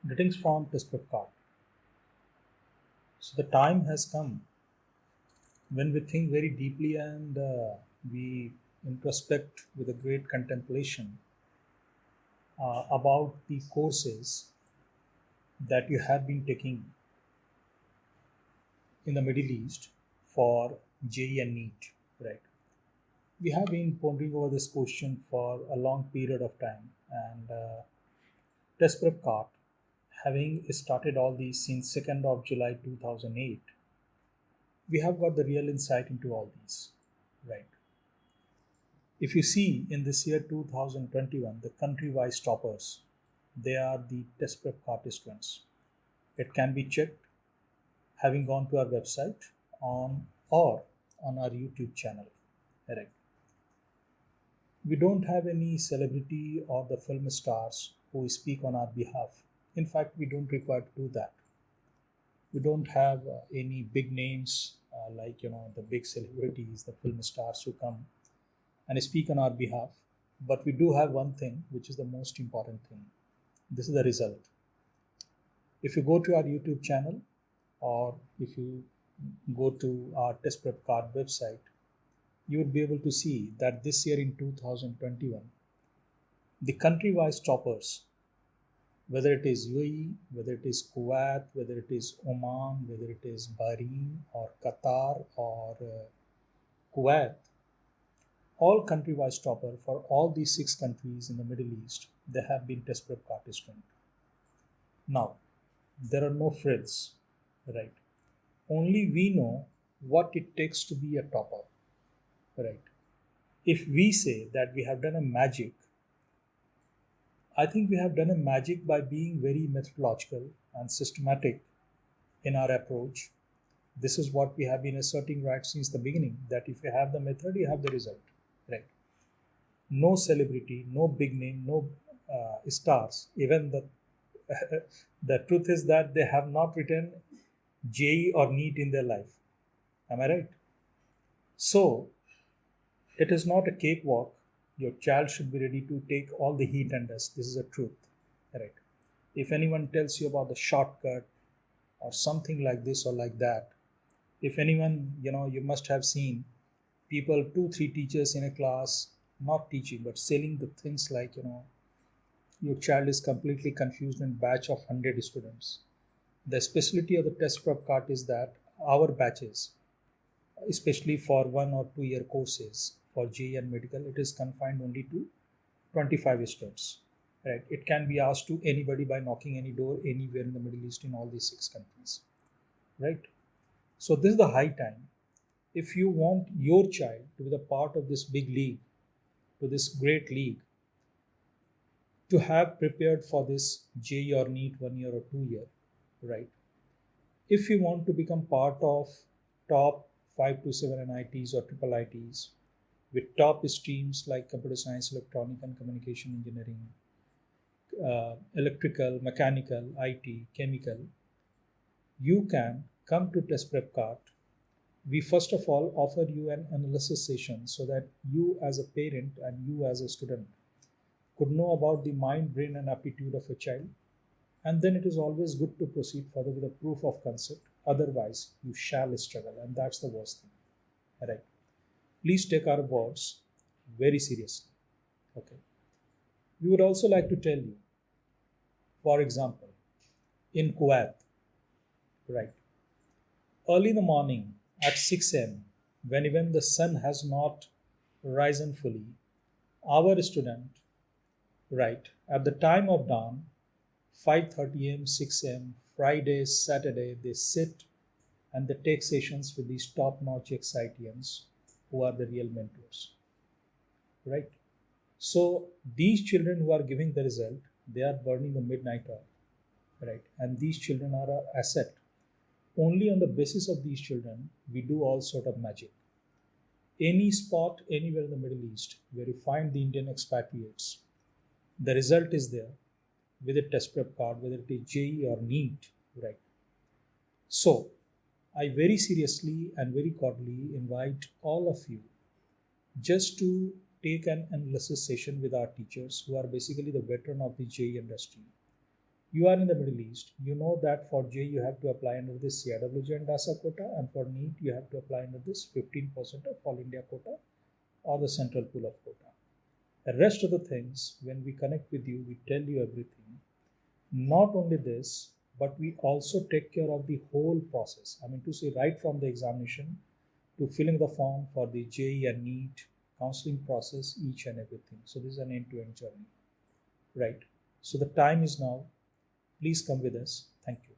Greetings from Test Prep Card. So the time has come when we think very deeply and we introspect with a great contemplation about the courses that you have been taking in the Middle East for JEE and NEET, right? We have been pondering over this question for a long period of time, and Test Prep Card, having started all these since 2nd of July 2008, we have got the real insight into all these, right? If you see in this year 2021, the country-wise toppers, they are the test prep participants. It can be checked having gone to our website on or on our YouTube channel. Correct. We don't have any celebrity or the film stars who speak on our behalf. In fact, we don't require to do that. We don't have any big names like the big celebrities, the film stars who come and speak on our behalf. But we do have one thing, which is the most important thing. This is the result. If you go to our YouTube channel or if you go to our test prep card website, you would be able to see that this year in 2021, the country-wise toppers, whether it is UAE, whether it is Kuwait, whether it is Oman, whether it is Bahrain or Qatar or Kuwait, all country-wise topper for all these six countries in the Middle East, they have been test prep participant. Now, there are no frills, right? Only we know what it takes to be a topper, right? If we say that we have done a magic, I think we have done a magic by being very methodological and systematic in our approach. This is what we have been asserting right since the beginning, that if you have the method, you have the result, right? No celebrity, no big name, no stars. Even the the truth is that they have not written JE or NEET in their life. Am I right? So it is not a cakewalk. Your child should be ready to take all the heat and dust. This is the truth, right? If anyone tells you about the shortcut or something like this or like that, if anyone, you must have seen people, two, three teachers in a class, not teaching, but selling the things like, your child is completely confused in batch of 100 students. The specialty of the test prep card is that our batches, especially for 1 or 2 year courses for JE and medical, it is confined only to 25 students. Right? It can be asked to anybody by knocking any door anywhere in the Middle East in all these six countries. Right? So this is the high time. If you want your child to be the part of this big league, to this great league, to have prepared for this JE or NEET 1 year or 2 year, right? If you want to become part of top 5 to 7 NITs or triple ITs with top streams like computer science, electronic and communication engineering, electrical, mechanical, IT, chemical, you can come to test prep card. We first of all offer you an analysis session so that you as a parent and you as a student could know about the mind, brain, and aptitude of a child. And then it is always good to proceed further with a proof of concept. Otherwise, you shall struggle, and that's the worst thing. Right? Please take our words very seriously. Okay. We would also like to tell you, for example, in Kuwait, right? Early in the morning at 6 a.m., when even the sun has not risen fully, our student, right, at the time of dawn, 5:30 a.m., 6 a.m., Friday, Saturday, they sit and they take sessions with these top-notch XITians who are the real mentors, right? So these children who are giving the result, they are burning the midnight oil, right? And these children are our asset. Only on the basis of these children, we do all sort of magic. Any spot anywhere in the Middle East where you find the Indian expatriates, the result is there with a test prep card, whether it is JE or NEET, right? So I very seriously and very cordially invite all of you just to take an analysis session with our teachers who are basically the veteran of the JE industry. You are in the Middle East. You know that for J you have to apply under this CIWJ and DASA quota, and for NEET you have to apply under this 15% of All India quota or the central pool of quota. The rest of the things, when we connect with you, we tell you everything. Not only this, but we also take care of the whole process. I mean, to say, right from the examination to filling the form for the JEE and NEET, counseling process, each and everything. So this is an end-to-end journey, right? So the time is now. Please come with us. Thank you.